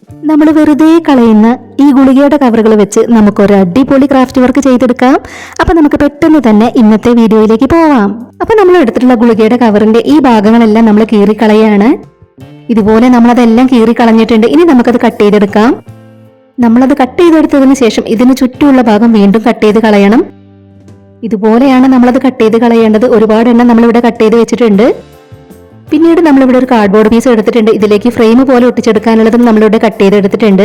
നമ്മൾ വെറുതെ കളയുന്ന ഈ ഗുളികയുടെ കവറുകൾ വെച്ച് നമുക്കൊരു അടിപൊളി ക്രാഫ്റ്റ് വർക്ക് ചെയ്തെടുക്കാം. അപ്പൊ നമുക്ക് പെട്ടെന്ന് തന്നെ ഇന്നത്തെ വീഡിയോയിലേക്ക് പോവാം. അപ്പൊ നമ്മൾ എടുത്തിട്ടുള്ള ഗുളികയുടെ കവറിന്റെ ഈ ഭാഗങ്ങളെല്ലാം നമ്മൾ കീറിക്കളയാണ്. ഇതുപോലെ നമ്മളതെല്ലാം കീറിക്കളഞ്ഞിട്ടുണ്ട്. ഇനി നമുക്കത് കട്ട് ചെയ്തെടുക്കാം. നമ്മളത് കട്ട് ചെയ്തെടുത്തതിന് ശേഷം ഇതിന് ചുറ്റുമുള്ള ഭാഗം വീണ്ടും കട്ട് ചെയ്ത് കളയണം. ഇതുപോലെയാണ് നമ്മളത് കട്ട് ചെയ്ത് കളയേണ്ടത്. ഒരുപാട് എണ്ണം നമ്മളിവിടെ കട്ട് ചെയ്ത് വെച്ചിട്ടുണ്ട്. പിന്നീട് നമ്മളിവിടെ ഒരു കാർഡ്ബോർഡ് പീസ് എടുത്തിട്ടുണ്ട്. ഇതിലേക്ക് ഫ്രെയിം പോലെ ഒട്ടിച്ചെടുക്കാനുള്ളതും നമ്മളിവിടെ കട്ട് ചെയ്തെടുത്തിട്ടുണ്ട്.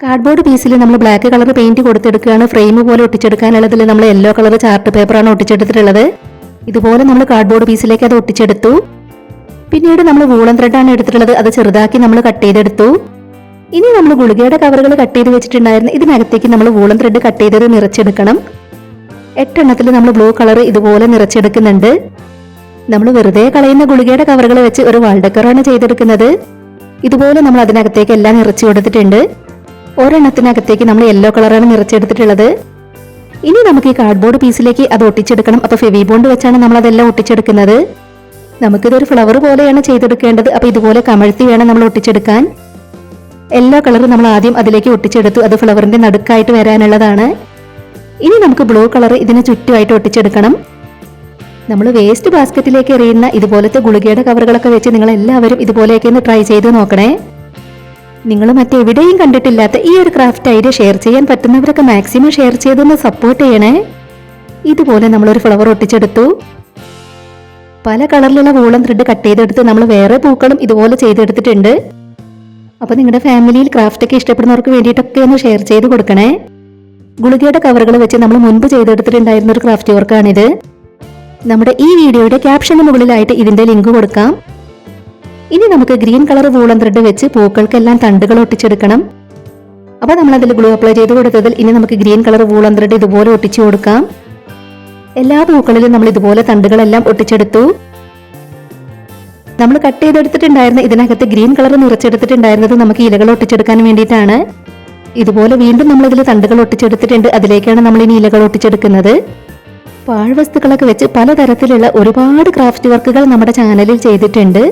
കാർഡ്ബോർഡ് പീസിൽ നമ്മൾ ബ്ലാക്ക് കളർ പെയിന്റ് കൊടുത്തെടുക്കുകയാണ്. ഫ്രെയിം പോലെ ഒട്ടിച്ചെടുക്കാനുള്ളതിൽ നമ്മൾ യെല്ലോ കളർ ചാർട്ട് പേപ്പറാണ് ഒട്ടിച്ചെടുത്തിട്ടുള്ളത്. ഇതുപോലെ നമ്മൾ കാർഡ്ബോർഡ് പീസിലേക്ക് അത് ഒട്ടിച്ചെടുത്തു. പിന്നീട് നമ്മൾ വൂളൻ ത്രെഡാണ് എടുത്തിട്ടുള്ളത്. അത് ചെറുതാക്കി നമ്മൾ കട്ട് ചെയ്തെടുത്തു. ഇനി നമ്മൾ ഗുളികയുടെ കവറുകൾ കട്ട് ചെയ്ത് വെച്ചിട്ടുണ്ടായിരുന്നു. ഇതിനകത്തേക്ക് നമ്മൾ വൂളൻ ത്രെഡ് കട്ട് ചെയ്തത് നിറച്ചെടുക്കണം. 8 എണ്ണത്തിൽ നമ്മൾ ബ്ലൂ കളർ ഇതുപോലെ നിറച്ചെടുക്കുന്നുണ്ട്. നമ്മൾ വെറുതെ കളയുന്ന ഗുളികയുടെ കവറുകൾ വെച്ച് ഒരു വാൾ ഡെക്കറാണ് ചെയ്തെടുക്കുന്നത്. ഇതുപോലെ നമ്മൾ അതിനകത്തേക്ക് എല്ലാം നിറച്ചു കൊടുത്തിട്ടുണ്ട്. ഒരെണ്ണത്തിനകത്തേക്ക് നമ്മൾ യെല്ലോ കളറാണ് നിറച്ചെടുത്തിട്ടുള്ളത്. ഇനി നമുക്ക് ഈ കാർഡ്ബോർഡ് പീസിലേക്ക് അത് ഒട്ടിച്ചെടുക്കണം. അപ്പൊ ഫെവി ബോണ്ട് വെച്ചാണ് നമ്മൾ അതെല്ലാം ഒട്ടിച്ചെടുക്കുന്നത്. നമുക്കിതൊരു ഫ്ലവർ പോലെയാണ് ചെയ്തെടുക്കേണ്ടത്. അപ്പൊ ഇതുപോലെ കമഴ്ത്തി വേണം നമ്മൾ ഒട്ടിച്ചെടുക്കാൻ. യെല്ലോ കളർ നമ്മൾ ആദ്യം അതിലേക്ക് ഒട്ടിച്ചെടുത്തു. അത് ഫ്ലവറിന്റെ നടുക്കായിട്ട് വരാനുള്ളതാണ്. ഇനി നമുക്ക് ബ്ലൂ കളർ ഇതിന് ചുറ്റുമായിട്ട് ഒട്ടിച്ചെടുക്കണം. നമ്മൾ വേസ്റ്റ് ബാസ്ക്കറ്റിലേക്ക് എറിയുന്ന ഇതുപോലത്തെ ഗുളികയുടെ കവറുകളൊക്കെ വെച്ച് നിങ്ങൾ എല്ലാവരും ഇതുപോലെയൊക്കെ ഒന്ന് ട്രൈ ചെയ്ത് നോക്കണേ. നിങ്ങൾ മറ്റെവിടെയും കണ്ടിട്ടില്ലാത്ത ഈ ഒരു ക്രാഫ്റ്റ് ഐഡിയ ഷെയർ ചെയ്യാൻ പറ്റുന്നവരൊക്കെ മാക്സിമം ഷെയർ ചെയ്തൊന്ന് സപ്പോർട്ട് ചെയ്യണേ. ഇതുപോലെ നമ്മളൊരു ഫ്ലവർ ഒട്ടിച്ചെടുത്തു. പല കളറിലുള്ള വൂളൻ ത്രെഡ് കട്ട് ചെയ്തെടുത്ത് നമ്മൾ വേറെ പൂക്കളും ഇതുപോലെ ചെയ്തെടുത്തിട്ടുണ്ട്. അപ്പൊ നിങ്ങളുടെ ഫാമിലിയിൽ ക്രാഫ്റ്റ് ഒക്കെ ഇഷ്ടപ്പെടുന്നവർക്ക് വേണ്ടിയിട്ടൊക്കെ ഒന്ന് ഷെയർ ചെയ്ത് കൊടുക്കണേ. ഗുളികയുടെ കവറുകൾ വെച്ച് നമ്മൾ മുൻപ് ചെയ്തെടുത്തിട്ടുണ്ടായിരുന്ന ഒരു ക്രാഫ്റ്റ് വർക്കാണിത്. നമ്മുടെ ഈ വീഡിയോയുടെ ക്യാപ്ഷന് മുകളിലായിട്ട് ഇതിന്റെ ലിങ്ക് കൊടുക്കാം. ഇനി നമുക്ക് ഗ്രീൻ കളർ വൂളൻ ത്രെഡ് വെച്ച് പൂക്കൾക്കെല്ലാം തണ്ടുകൾ ഒട്ടിച്ചെടുക്കണം. അപ്പൊ നമ്മൾ അതിൽ ഗ്ലൂ അപ്ലൈ ചെയ്ത് കൊടുത്തതിൽ ഇനി നമുക്ക് ഗ്രീൻ കളർ വൂളൻ ത്രെഡ് ഇതുപോലെ ഒട്ടിച്ചു കൊടുക്കാം. എല്ലാ പൂക്കളിലും നമ്മൾ ഇതുപോലെ തണ്ടുകളെല്ലാം ഒട്ടിച്ചെടുത്തു. നമ്മൾ കട്ട് ചെയ്തെടുത്തിട്ടുണ്ടായിരുന്ന ഇതിനകത്ത് ഗ്രീൻ കളർ നിറച്ചെടുത്തിട്ടുണ്ടായിരുന്നത് നമുക്ക് ഇലകൾ ഒട്ടിച്ചെടുക്കാൻ വേണ്ടിയിട്ടാണ്. ഇതുപോലെ വീണ്ടും നമ്മൾ ഇതിൽ തണ്ടുകൾ ഒട്ടിച്ചെടുത്തിട്ടുണ്ട്. അതിലേക്കാണ് നമ്മൾ ഇനി ഇലകൾ ഒട്ടിച്ചെടുക്കുന്നത്. പാഴ്വസ്തുക്കളൊക്കെ വെച്ച് പലതരത്തിലുള്ള ഒരുപാട് ക്രാഫ്റ്റ് വർക്കുകൾ നമ്മുടെ ചാനലിൽ ചെയ്തിട്ടുണ്ട്.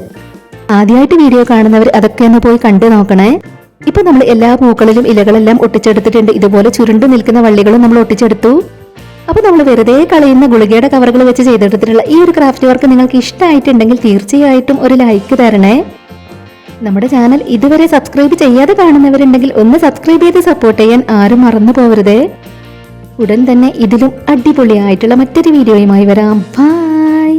ആദ്യമായിട്ട് വീഡിയോ കാണുന്നവർ അതൊക്കെ ഒന്ന് പോയി കണ്ടു നോക്കണേ. ഇപ്പൊ നമ്മൾ എല്ലാ പൂക്കളിലും ഇലകളെല്ലാം ഒട്ടിച്ചെടുത്തിട്ടുണ്ട്. ഇതുപോലെ ചുരുണ്ടു നിൽക്കുന്ന വള്ളികളും നമ്മൾ ഒട്ടിച്ചെടുത്തു. അപ്പൊ നമ്മൾ വെറുതെ കളയുന്ന ഗുളികയുടെ കവറുകൾ വെച്ച് ചെയ്തെടുത്തിട്ടുള്ള ഈ ഒരു ക്രാഫ്റ്റ് വർക്ക് നിങ്ങൾക്ക് ഇഷ്ടമായിട്ടുണ്ടെങ്കിൽ തീർച്ചയായിട്ടും ഒരു ലൈക്ക് തരണേ. നമ്മുടെ ചാനൽ ഇതുവരെ സബ്സ്ക്രൈബ് ചെയ്യാതെ കാണുന്നവരുണ്ടെങ്കിൽ ഒന്ന് സബ്സ്ക്രൈബ് ചെയ്ത് സപ്പോർട്ട് ചെയ്യാൻ ആരും മറന്നു പോകരുതേ. ഉടൻ തന്നെ ഇതിലും അടിപൊളിയായിട്ടുള്ള മറ്റൊരു വീഡിയോയുമായി വരാം. ബൈ.